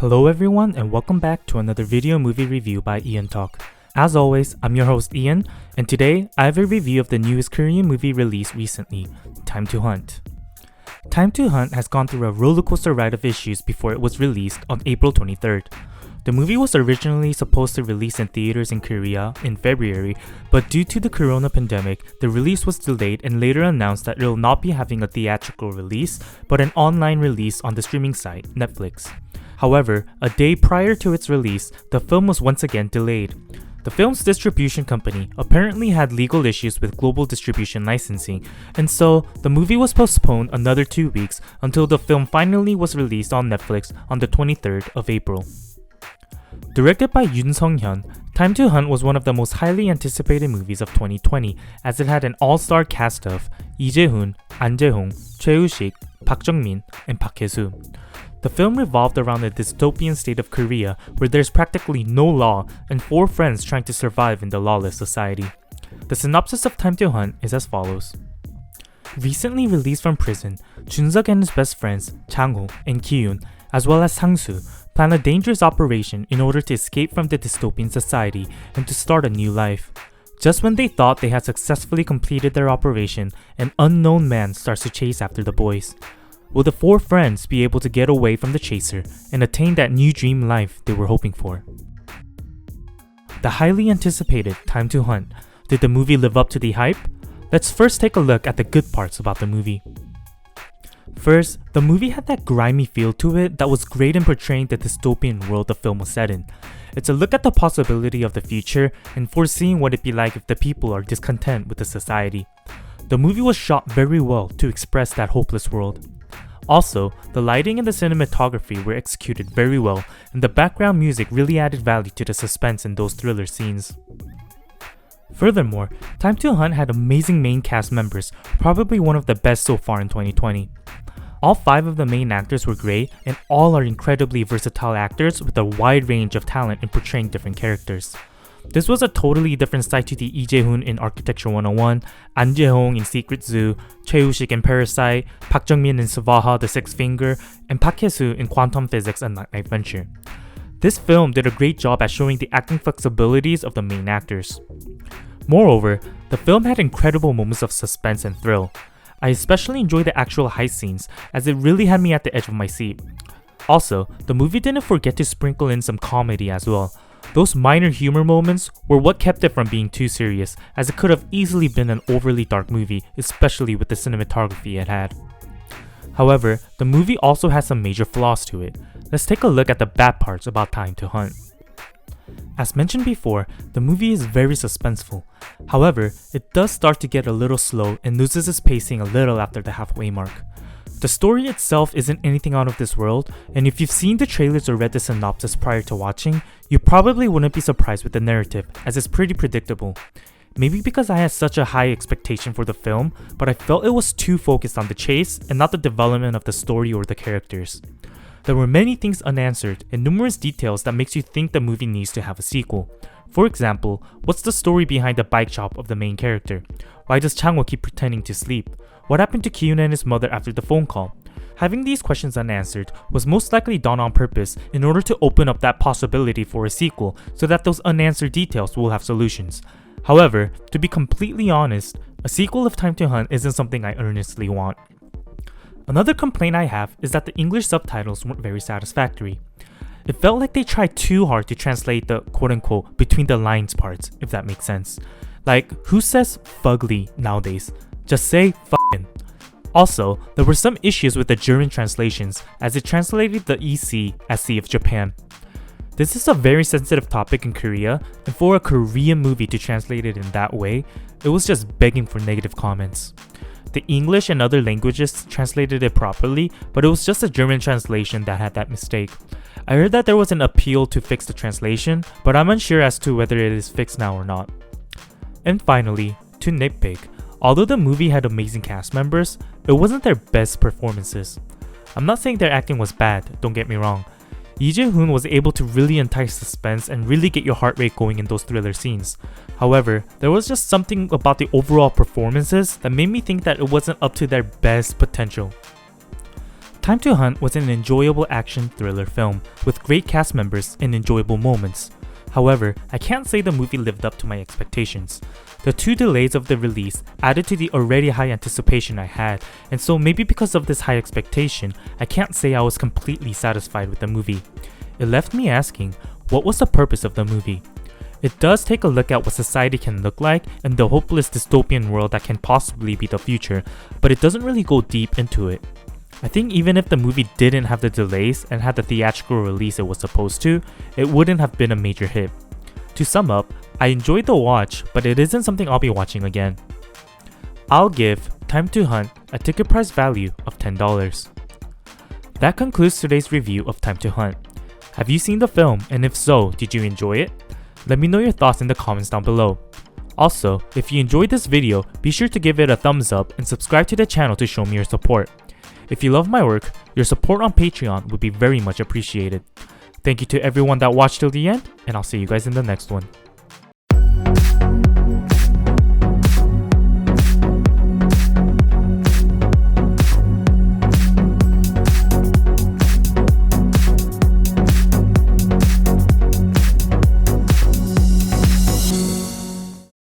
Hello everyone and welcome back to another video movie review by EonTalk. As always, I'm your host Ian, and today I have a review of the newest Korean movie released recently, Time to Hunt. Time to Hunt has gone through a rollercoaster ride of issues before it was released on April 23rd. The movie was originally supposed to release in theaters in Korea in February, but due to the corona pandemic, the release was delayed and later announced that it will not be having a theatrical release, but an online release on the streaming site, Netflix. However, a day prior to its release, the film was once again delayed. The film's distribution company apparently had legal issues with global distribution licensing, and so the movie was postponed another 2 weeks until the film finally was released on Netflix on the 23rd of April. Directed by Yoon Sung-hyun, Time to Hunt was one of the most highly anticipated movies of 2020 as it had an all-star cast of Je-Hoon, Jae-Hong, Woo-Shik, Jung-Min, and Hae-Soo. The film revolved around a dystopian state of Korea where there's practically no law and 4 friends trying to survive in the lawless society. The synopsis of Time to Hunt is as follows. Recently released from prison, Junseok and his best friends, Jang-Ho and Ki-yoon, as well as Sang-soo, plan a dangerous operation in order to escape from the dystopian society and to start a new life. Just when they thought they had successfully completed their operation, an unknown man starts to chase after the boys. Will the 4 friends be able to get away from the chaser and attain that new dream life they were hoping for? The highly anticipated Time to Hunt. Did the movie live up to the hype? Let's first take a look at the good parts about the movie. First, the movie had that grimy feel to it that was great in portraying the dystopian world the film was set in. It's a look at the possibility of the future and foreseeing what it'd be like if the people are discontent with the society. The movie was shot very well to express that hopeless world. Also, the lighting and the cinematography were executed very well, and the background music really added value to the suspense in those thriller scenes. Furthermore, Time to Hunt had amazing main cast members, probably one of the best so far in 2020. All 5 of the main actors were great, and all are incredibly versatile actors with a wide range of talent in portraying different characters. This was a totally different side to the Je-Hoon in Architecture 101, Jae-Hong in Secret Zoo, Woo-Shik in Parasite, Jung-Min in Savaha the Sixth Finger, and Hae-Soo in Quantum Physics and Night Venture. This film did a great job at showing the acting flexibilities of the main actors. Moreover, the film had incredible moments of suspense and thrill. I especially enjoyed the actual heist scenes as it really had me at the edge of my seat. Also, the movie didn't forget to sprinkle in some comedy as well. Those minor humor moments were what kept it from being too serious, as it could have easily been an overly dark movie, especially with the cinematography it had. However, the movie also has some major flaws to it. Let's take a look at the bad parts about Time to Hunt. As mentioned before, the movie is very suspenseful. However, it does start to get a little slow and loses its pacing a little after the halfway mark. The story itself isn't anything out of this world, and if you've seen the trailers or read the synopsis prior to watching, you probably wouldn't be surprised with the narrative, as it's pretty predictable. Maybe because I had such a high expectation for the film, but I felt it was too focused on the chase and not the development of the story or the characters. There were many things unanswered and numerous details that makes you think the movie needs to have a sequel. For example, what's the story behind the bike shop of the main character? Why does Chang-Ho keep pretending to sleep? What happened to Ki-yoon and his mother after the phone call? Having these questions unanswered was most likely done on purpose in order to open up that possibility for a sequel so that those unanswered details will have solutions. However, to be completely honest, a sequel of Time to Hunt isn't something I earnestly want. Another complaint I have is that the English subtitles weren't very satisfactory. It felt like they tried too hard to translate the quote-unquote between the lines parts, if that makes sense. Like, who says fugly nowadays? Just say fucking. Also, there were some issues with the German translations as it translated the EC as Sea of Japan. This is a very sensitive topic in Korea, and for a Korean movie to translate it in that way, it was just begging for negative comments. The English and other languages translated it properly, but it was just a German translation that had that mistake. I heard that there was an appeal to fix the translation, but I'm unsure as to whether it is fixed now or not. And finally, to nitpick, although the movie had amazing cast members, it wasn't their best performances. I'm not saying their acting was bad, don't get me wrong. Je-Hoon was able to really entice suspense and really get your heart rate going in those thriller scenes. However, there was just something about the overall performances that made me think that it wasn't up to their best potential. Time to Hunt was an enjoyable action thriller film with great cast members and enjoyable moments. However, I can't say the movie lived up to my expectations. The 2 delays of the release added to the already high anticipation I had, and so maybe because of this high expectation, I can't say I was completely satisfied with the movie. It left me asking, what was the purpose of the movie? It does take a look at what society can look like and the hopeless dystopian world that can possibly be the future, but it doesn't really go deep into it. I think even if the movie didn't have the delays and had the theatrical release it was supposed to, it wouldn't have been a major hit. To sum up, I enjoyed the watch, but it isn't something I'll be watching again. I'll give Time to Hunt a ticket price value of $10. That concludes today's review of Time to Hunt. Have you seen the film, and if so, did you enjoy it? Let me know your thoughts in the comments down below. Also, if you enjoyed this video, be sure to give it a thumbs up and subscribe to the channel to show me your support. If you love my work, your support on Patreon would be very much appreciated. Thank you to everyone that watched till the end, and I'll see you guys in the next one.